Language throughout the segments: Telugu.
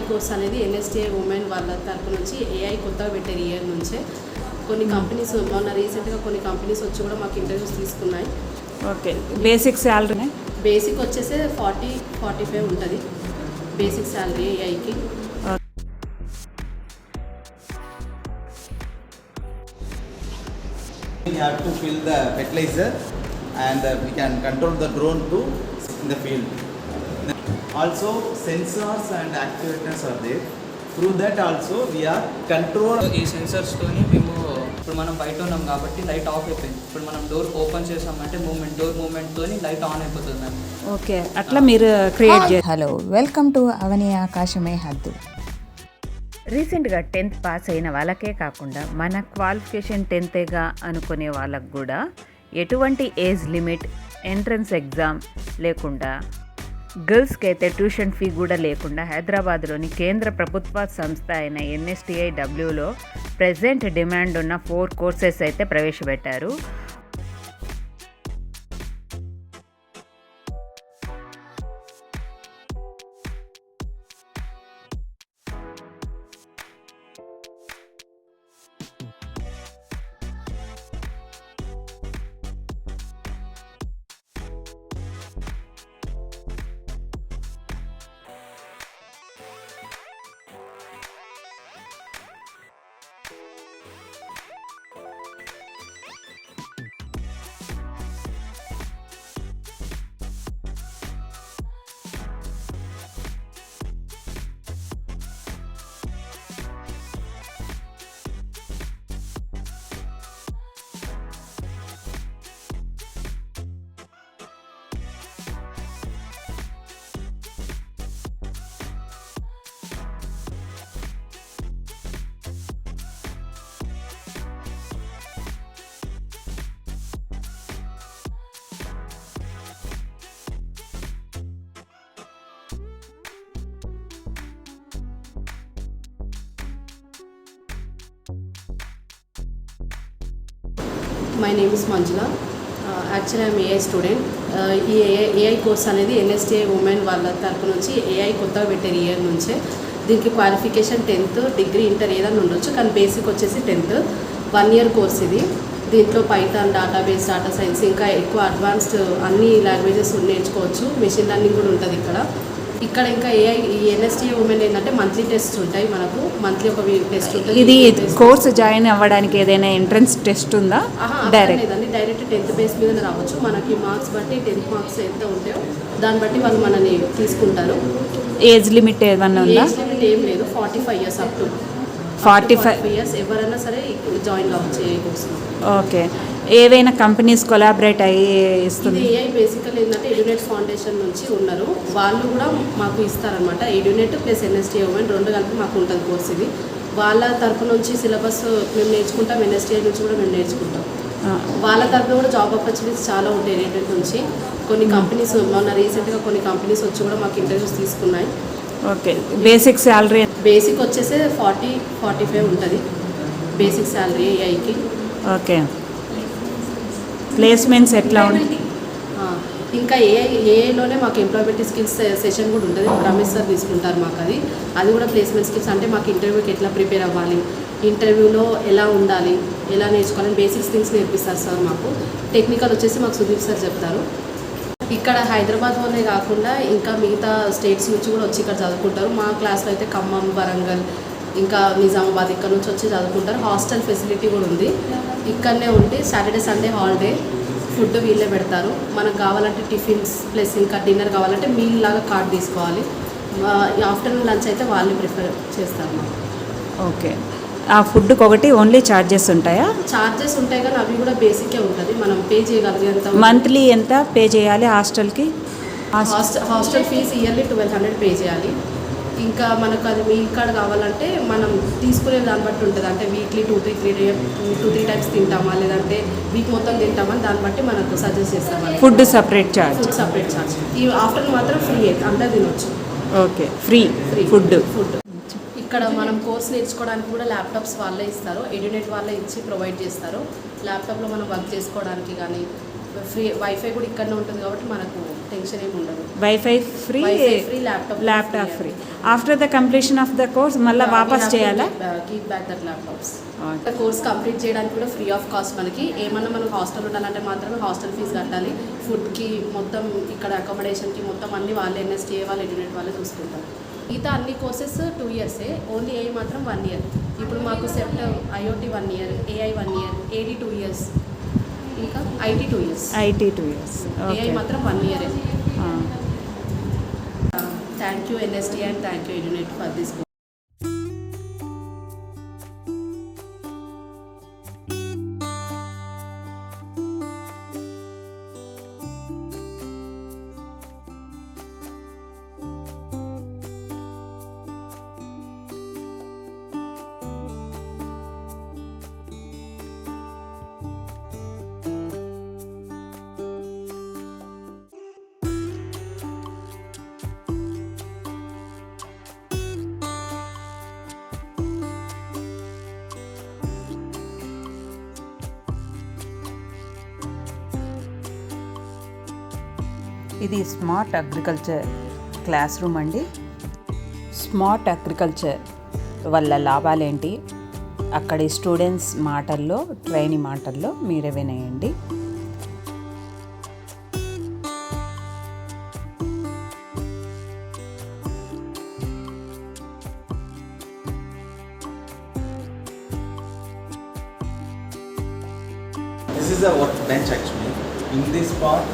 కోర్స్ అనేది ఎన్ఎస్టీఐ ఉమెన్ వాళ్ళ తరపు నుంచి ఏఐ కొత్తగా పెట్టారు ఇయర్ నుంచే. కొన్ని కంపెనీస్ మొన్న రీసెంట్గా కొన్ని కంపెనీస్ వచ్చి కూడా మాకు ఇంటర్వ్యూస్ తీసుకున్నాయి. ఓకే, బేసిక్ శాలరీ బేసిక్ వచ్చేసి 40-45 ఉంటుంది బేసిక్ శాలరీ ఏఐకి. We have to fill the fertilizer and we can control the drone to in the field. Also sensors and actuators are there. Through that also we are control. ఈ సెన్సర్స్తోని మేము ఇప్పుడు మనం బయట ఉన్నాం కాబట్టి లైట్ ఆఫ్ అయిపోయింది. ఇప్పుడు మనం డోర్ ఓపెన్ చేసామంటే డోర్ మూమెంట్తోని లైట్ ఆన్ అయిపోతుంది మ్యామ్. ఓకే, అట్లా మీరు క్రియేట్ చేయాలి. హలో, వెల్కమ్ టు అవని ఆకాశమే హద్దు. రీసెంట్గా 10th పాస్ అయిన వాళ్ళకే కాకుండా మన క్వాలిఫికేషన్ 10గా అనుకునే వాళ్ళకు కూడా ఎటువంటి ఏజ్ లిమిట్, ఎంట్రన్స్ ఎగ్జామ్ లేకుండా, గర్ల్స్కి అయితే ట్యూషన్ ఫీ కూడా లేకుండా హైదరాబాద్లోని కేంద్ర ప్రభుత్వ సంస్థ అయిన NSTIWలో ప్రెజెంట్ డిమాండ్ ఉన్న 4 కోర్సెస్ అయితే ప్రవేశపెట్టారు. My name is Manjula. Actually I'm AI student. ఈ ఏఐ కోర్స్ అనేది ఎన్ఎస్టీఐ ఉమెన్ వాళ్ళ తరపు నుంచి ఏఐ కొత్తగా పెట్టారు ఇయర్ నుంచే. దీనికి క్వాలిఫికేషన్ 10th, డిగ్రీ, ఇంటర్ ఏదైనా ఉండొచ్చు, కానీ బేసిక్ వచ్చేసి 10th. 1 year కోర్స్ ఇది. దీంట్లో పైథాన్, డేటాబేస్, డేటా సైన్స్, ఇంకా ఎక్కువ అడ్వాన్స్డ్ అన్ని లాంగ్వేజెస్ నేర్చుకోవచ్చు. మెషిన్ లెర్నింగ్ కూడా ఉంటుంది ఇక్కడ ఇంకా ఏఐ ఈ ఎన్ఎస్టీఐ ఉమెన్ ఏంటంటే మంత్లీ టెస్ట్ ఉంటాయి. మనకు మంత్లీ ఒక టెస్ట్ ఉంటుంది. ఇది కోర్స్ జాయిన్ అవ్వడానికి ఏదైనా ఎంట్రన్స్ టెస్ట్ ఉందా? డైరెక్ట్ 10th బేస్ మీద రావచ్చు. మనకి మార్క్స్ బట్టి 10th మార్క్స్ ఎంత ఉంటాయో దాన్ని బట్టి వాళ్ళు మనని తీసుకుంటారు. ఏజ్ లిమిట్ ఏమన్నా ఉందా? ఏజ్ లిమిట్ ఏం లేదు. 45 years అప్ టు 45 years ఎవరైనా సరే జాయిన్ కావచ్చు ఏఐ కోర్స్. ఓకే, ఏవైనా కంపెనీస్ కొలాబరేట్ అయ్యి ఇస్తుంది? ఇది ఏఐ బేసికల్ ఏంటంటే ఎడ్యునేట్ ఫౌండేషన్ నుంచి ఉన్నారు, వాళ్ళు కూడా మాకు ఇస్తారనమాట. ఎడ్యునేట్ ప్లస్ ఎన్ఎస్టీఐ ఉమెన్ 2 కలిపి మాకు ఉంటుంది కోర్స్ ఇది. వాళ్ళ తరపు నుంచి సిలబస్ మేము నేర్చుకుంటాం, ఎన్ఎస్టీఐ నుంచి కూడా మేము నేర్చుకుంటాం. వాళ్ళ తరపున కూడా జాబ్ ఆపర్చునిటీస్ చాలా ఉంటాయి ఎడ్యునేట్ నుంచి. కొన్ని కంపెనీస్ మొన్న రీసెంట్గా కొన్ని కంపెనీస్ వచ్చి కూడా మాకు ఇంటర్వ్యూస్ తీసుకున్నాయి. ఓకే, బేసిక్ శాలరీ బేసిక్ వచ్చేసి 40-45 ఉంటుంది బేసిక్ శాలరీ ఏఐకి. ఓకే, ప్లేస్మెంట్స్ ఎట్లా ఉంటాయి? ఇంకా ఏఐలోనే మాకు ఎంప్లాయబిలిటీ స్కిల్స్ సెషన్ కూడా ఉంటుంది. రమేష్ సార్ తీసుకుంటారు మాకు అది కూడా ప్లేస్మెంట్ స్కిల్స్. అంటే మాకు ఇంటర్వ్యూకి ఎట్లా ప్రిపేర్ అవ్వాలి, ఇంటర్వ్యూలో ఎలా ఉండాలి, ఎలా నేర్చుకోవాలని బేసిక్స్ థింగ్స్ నేర్పిస్తారు సార్ మాకు. టెక్నికల్ వచ్చేసి మాకు సుదీప్ సార్ చెప్తారు. ఇక్కడ హైదరాబాద్లోనే కాకుండా ఇంకా మిగతా స్టేట్స్ నుంచి కూడా వచ్చి ఇక్కడ చదువుకుంటారు. మా క్లాస్లో అయితే ఖమ్మం, వరంగల్, ఇంకా నిజామాబాద్ ఇక్కడ నుంచి వచ్చి చదువుకుంటారు. హాస్టల్ ఫెసిలిటీ కూడా ఉంది. ఇక్కడనే ఉంటే సాటర్డే, సండే హాలిడే, ఫుడ్ వీళ్ళే పెడతారు. మనకు కావాలంటే టిఫిన్స్ ప్లస్ ఇంకా డిన్నర్ కావాలంటే మీల్ లాగా కార్డ్ తీసుకోవాలి. ఆఫ్టర్నూన్ లంచ్ అయితే వాళ్ళే ప్రిఫర్ చేస్తారు మాకు. ఓకే, ఆ ఫుడ్కి ఒకటి ఓన్లీ ఛార్జెస్ ఉంటాయా? ఛార్జెస్ ఉంటాయి కానీ అవి కూడా బేసికే ఉంటుంది. మనం పే చేయగలిగేంత. మంత్లీ ఎంత పే చేయాలి హాస్టల్కి? హాస్టల్ ఫీజు ఇయర్లీ 1200 పే చేయాలి. ఇంకా మనకు అది మీల్ కార్డ్ కావాలంటే మనం తీసుకునే దాన్ని బట్టి ఉంటుంది. అంటే వీక్లీ 2-3 టైమ్స్ తింటామా, లేదంటే వీక్ మొత్తం తింటామా, దాన్ని బట్టి మనకు సజెస్ట్ చేస్తాం. Food separate charge? Food separate charge. ఈ ఆఫ్టర్నూన్ మాత్రం ఫ్రీ, అందరూ తినొచ్చు. Okay, free food. ఇక్కడ మనం కోర్స్ నేర్చుకోవడానికి కూడా ల్యాప్టాప్స్ వాళ్ళే ఇస్తారు, ఎడ్యునేట్ వాళ్ళే ఇచ్చి ప్రొవైడ్ చేస్తారు. ల్యాప్టాప్లో మనం వర్క్ చేసుకోవడానికి కానీ ఫ్రీ వైఫై కూడా ఇక్కడనే ఉంటుంది కాబట్టి మనకు టెన్షన్ ఏమి ఉండదు. Wifi free, Wi-Fi free, laptop free. After the completion of the course మళ్ళీ వాపస్ చేయాలా? Keep back that laptops. Course complete చేయడానికి కూడా ఫ్రీ ఆఫ్ కాస్ట్ మనకి. ఏమన్నా మనం హాస్టల్ ఉండాలంటే మాత్రమే హాస్టల్ ఫీజు కట్టాలి. ఫుడ్కి మొత్తం ఇక్కడ అకామిడేషన్కి మొత్తం అన్ని వాళ్ళే, ఎన్ఎస్టీఏ వాళ్ళు, ఎడ్యునేట్ వాళ్ళే చూసుకుంటారు. మిగతా అన్ని కోర్సెస్ 2 years, ఓన్లీ ఏఐ మాత్రం 1 year. ఇప్పుడు మాకు IoT 1 year, AI 1 year, AD 2 years, ఇంకా IT 2 years. IT 2 years. AI మాత్రం 1 year. Thank you NSTA and thank you Edunet for this. ఇది స్మార్ట్ అగ్రికల్చర్ క్లాస్ రూమ్ అండి. స్మార్ట్ అగ్రికల్చర్ వల్ల లాభాలేంటి, అక్కడి స్టూడెంట్స్ మాటల్లో, ట్రైనీ మాటల్లో మీరే వినేయండి. This is a workbench actually. In this part,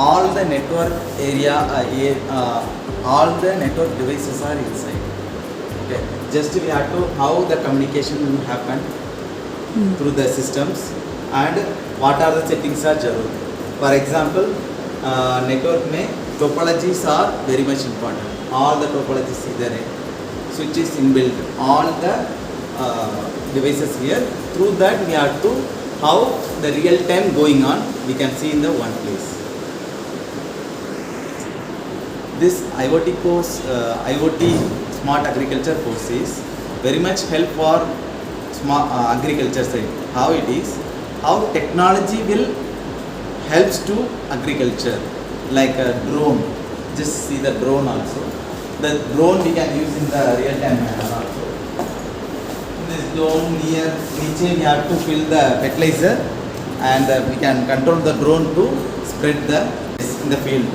all the network area, all the network devices are inside. Okay. Just we have to how the communication will happen through the systems and what are the settings are jarur. For example, network में topologies are very much important. All the topologies either switches inbuilt, all the devices here. Through that we have to how the real time going on we can see in the one place. This IoT course, IoT Smart Agriculture course is very much help for smart agriculture side. How it is, how technology will helps to agriculture, like a drone. Just see the drone also. The drone we can use in the real time manner also. This drone near niche we have to fill the fertilizer and we can control the drone to spread the in the field.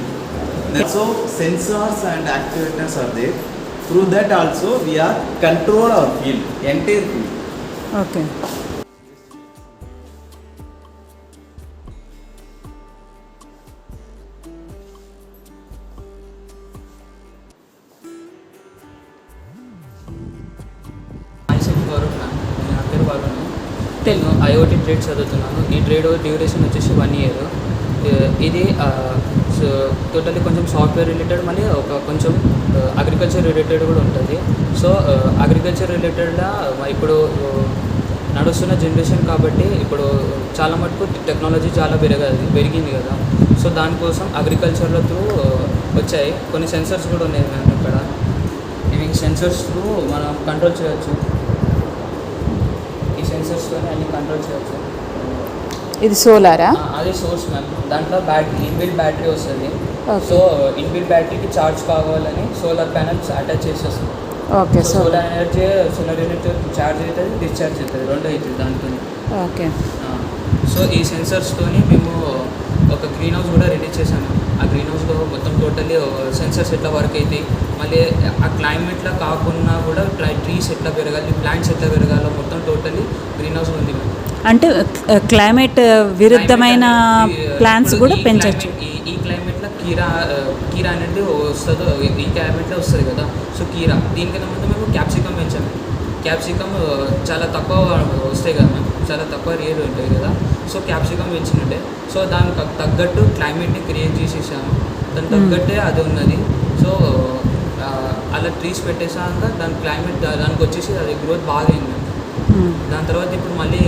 Also sensors and actuators are there. Through that also we are control our field, entire field. Okay. నా పేరు వరుణ్. నేను ఐఓటీ ట్రేడ్ చదువుతున్నాను. ఈ ట్రేడ్ డ్యూరేషన్ వచ్చేసి 1 year. ఇది టోటల్లీ కొంచెం సాఫ్ట్వేర్ రిలేటెడ్, మళ్ళీ ఒక కొంచెం అగ్రికల్చర్ రిలేటెడ్ కూడా ఉంటుంది. సో అగ్రికల్చర్ రిలేటెడ్గా ఇప్పుడు నడుస్తున్న జనరేషన్ కాబట్టి ఇప్పుడు చాలా మటుకు టెక్నాలజీ చాలా పెరిగింది కదా. సో దానికోసం అగ్రికల్చర్లో త్రూ వచ్చాయి కొన్ని సెన్సర్స్ కూడా ఉన్నాయి మేము ఇక్కడ. ఇవి సెన్సర్స్ త్రూ మనం కంట్రోల్ చేయొచ్చు. ఈ సెన్సర్స్తో అన్ని కంట్రోల్ చేయొచ్చు. ఇది సోలారా? అది సోర్స్ మ్యామ్. దాంట్లో ఇన్బిల్ట్ బ్యాటరీ వస్తుంది. సో ఇన్బిల్ట్ బ్యాటరీకి ఛార్జ్ కావాలని సోలార్ ప్యానల్స్ అటాచ్ చేసేస్తాం. Okay. Solar energy solar unit charge అవుతుంది, డిశ్చార్జ్ అవుతుంది, 2 అవుతుంది దాంతో. ఓకే. సో ఈ సెన్సర్స్తోని మేము ఒక గ్రీన్ హౌస్ కూడా రెడీ చేశాము. ఆ గ్రీన్ హౌస్లో మొత్తం టోటల్లీ సెన్సర్స్ ఎట్లా వర్క్ అవుతాయి, మళ్ళీ ఆ క్లైమేట్లో కాకుండా కూడా ట్రీస్ ఎట్లా పెరగాలి, ప్లాంట్స్ ఎట్లా పెరగాలో మొత్తం టోటల్లీ గ్రీన్ హౌస్ ఉంది. అంటే క్లైమేట్ విరుద్ధమైన ప్లాంట్స్ కూడా పెంచవచ్చు. ఈ క్లైమేట్లో కీరా అనేది వస్తుందో, ఈ క్లైమేట్లో వస్తుంది కదా. సో కీరా దీనికన్నా ముందు మేము క్యాప్సికమ్ పెంచాము. క్యాప్సికమ్ చాలా తక్కువ వస్తాయి కదా మ్యామ్, చాలా తక్కువ రేట్ ఉంటాయి కదా. So capsicum పెంచినట్టే. సో దానికి తగ్గట్టు క్లైమేట్ని క్రియేట్ చేసేసాము. దానికి తగ్గట్టే అది ఉన్నది. సో అలా ట్రీస్ పెట్టేసాక దాని క్లైమేట్ దానికి వచ్చేసి అది గ్రోత్ బాగా అయింది. దాని తర్వాత ఇప్పుడు మళ్ళీ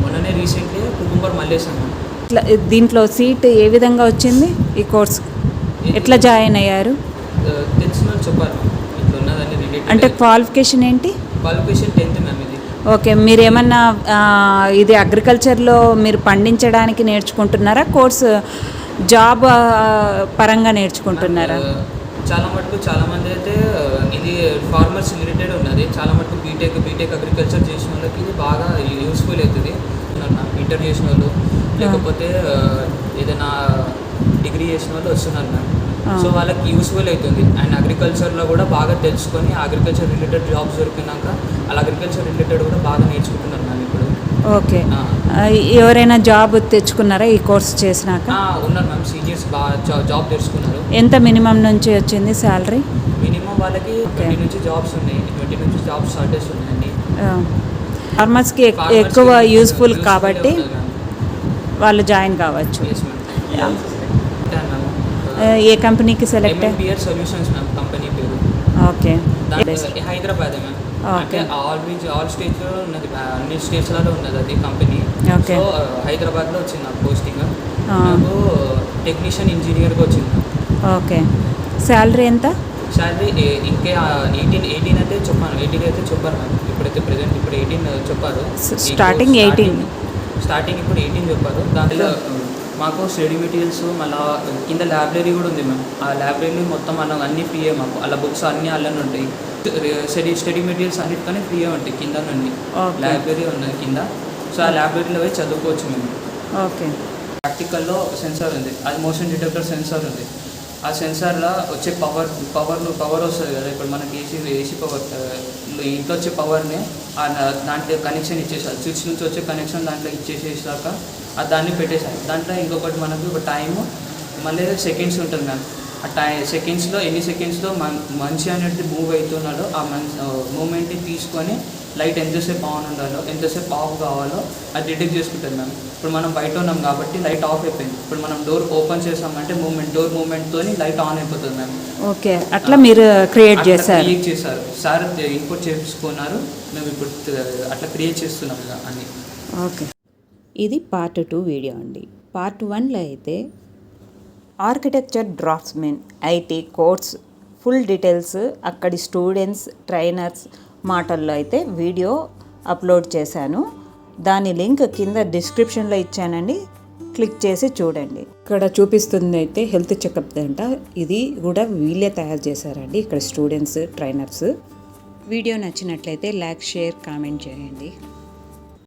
మొన్ననే రీసెంట్లీ కుకుంబర్ మళ్ళీ వేసాను. ఇట్లా దీంట్లో సీట్ ఏ విధంగా వచ్చింది? ఈ కోర్స్ ఎట్లా జాయిన్ అయ్యారు? తెలిసిన వాళ్ళు చెప్పారు ఇట్లా ఉన్నదని రిలేటెడ్. అంటే క్వాలిఫికేషన్ ఏంటి? క్వాలిఫికేషన్ 10th మ్యామ్ ఇది. ఓకే. మీరు ఏమన్నా ఇది అగ్రికల్చర్లో మీరు పండించడానికి నేర్చుకుంటున్నారా? కోర్స్ జాబ్ పరంగా నేర్చుకుంటున్నారా? చాలా మటుకు చాలామంది అయితే ఇది ఫార్మర్స్ రిలేటెడ్ ఉన్నది. చాలా మటుకు బీటెక్ అగ్రికల్చర్ చేసిన వాళ్ళకి ఇది బాగా యూస్ఫుల్ అవుతుంది. ఇంటర్ చేసిన వాళ్ళు లేకపోతే ఏదైనా డిగ్రీ చేసిన వాళ్ళు వస్తున్నారు మ్యామ్. సో వాళ్ళకి యూస్ఫుల్ అవుతుంది. అండ్ అగ్రికల్చర్లో కూడా బాగా తెలుసుకొని అగ్రికల్చర్ రిలేటెడ్ జాబ్స్ దొరికినాక అలా అగ్రికల్చర్ రిలేటెడ్ కూడా బాగా నేర్చుకుంటున్నారు మ్యామ్ ఇప్పుడు. ఓకే. ఎవరైనా జాబ్ తెచ్చుకున్నారా ఈ కోర్స్ చేసినాక? ఉన్నారు మ్యామ్, సీనియర్స్ బాగా జాబ్ తెచ్చుకున్నారు. ఎంత మినిమం నుంచి వచ్చింది శాలరీ? మినిమం వాళ్ళకి 20 నుంచి జాబ్స్ ఉన్నాయి, 20 నుంచి జాబ్స్ స్టార్టెస్ ఉన్నాయండి. ఫార్మర్స్కి ఎక్కువ యూస్ఫుల్ కాబట్టి వాళ్ళు జాయిన్ కావచ్చు. Yes ma'am. ఏ కంపెనీకి select? MMPR solutions ma'am company పేరు. ఓకే. హైదరాబాద్ మ్యామ్. అంటే ఓకే. ఆల్ స్టేట్స్లో ఉన్నది, అన్ని స్టేట్స్లలో ఉన్నది అది కంపెనీ. ఓకే. సో హైదరాబాద్లో వచ్చింది నాకు పోస్టింగ్. నాకు టెక్నీషియన్ ఇంజనీర్గా వచ్చింది. ఓకే. శాలరీ ఎంత? శాలరీ ఇంకే 18 అయితే చెప్పాను, 18 అయితే చెప్పారు మ్యామ్. ఇప్పుడైతే ప్రెజెంట్ ఇప్పుడు 18 చెప్పారు. స్టార్టింగ్ 18. స్టార్టింగ్ ఇప్పుడు 18 చెప్పారు. దాంట్లో మాకు స్టడీ మెటీరియల్స్ మళ్ళీ కింద లైబ్రరీ కూడా ఉంది మ్యామ్. ఆ లైబ్రరీ మొత్తం మనం అన్నీ ఫ్రీయే మాకు. అలా బుక్స్ అన్నీ అలానే ఉంటాయి. స్టడీ మెటీరియల్స్ అన్నిటికీ ఫ్రీయే ఉంటాయి కింద నుండి. లైబ్రరీ ఉన్నది కింద. సో ఆ లైబ్రరీలో పోయి చదువుకోవచ్చు మేము. ఓకే. ప్రాక్టికల్లో సెన్సార్ ఉంది, అది మోషన్ డిటెక్టర్ సెన్సార్ ఉంది. ఆ సెన్సార్లో వచ్చే పవర్ వస్తుంది కదా, ఇప్పుడు మనకి ఏసీ పవర్, ఇంట్లో వచ్చే పవర్ని దాంట్లో కనెక్షన్ ఇచ్చేసారు. స్విచ్ నుంచి వచ్చే కనెక్షన్ దాంట్లో ఇచ్చేసేసాక దాన్ని పెట్టేసారు. దాంట్లో ఇంకొకటి మనకు ఒక టైము మళ్ళీ సెకండ్స్ ఉంటుంది మ్యామ్. ఆ సెకండ్స్లో ఎన్ని సెకండ్స్లో మనిషి అనేది మూవ్ అవుతున్నాడో ఆ మూమెంట్ని తీసుకొని లైట్ ఎంతసేపు ఆన్ ఉండాలో ఎంతసేపు ఆఫ్ కావాలో అది డిటెక్ట్ చేసుకుంటుంది మ్యామ్. ఇప్పుడు మనం బయట ఉన్నాం కాబట్టి లైట్ ఆఫ్ అయిపోయింది. ఇప్పుడు మనం డోర్ ఓపెన్ చేసామంటే డోర్ మూమెంట్తో లైట్ ఆన్ అయిపోతుంది మ్యామ్. ఓకే. అట్లా మీరు క్రియేట్ చేశారు? సార్ ఇన్పుట్ చేసుకున్నారు, మేము ఇప్పుడు అట్లా క్రియేట్ చేస్తున్నాం ఇక అన్ని. ఓకే. ఇది పార్ట్ 2 వీడియో అండి. పార్ట్ 1లో అయితే architecture draughtsmen IT course full details అక్కడి స్టూడెంట్స్ ట్రైనర్స్ మాటల్లో అయితే వీడియో అప్లోడ్ చేశాను. దాని లింక్ కింద డిస్క్రిప్షన్లో ఇచ్చానండి, క్లిక్ చేసి చూడండి. ఇక్కడ చూపిస్తుంది అయితే హెల్త్ చెకప్ అంట. ఇది కూడా వీళ్ళే తయారు చేశారండి ఇక్కడ స్టూడెంట్స్ ట్రైనర్స్. వీడియో నచ్చినట్లయితే లైక్ షేర్ కామెంట్ చేయండి.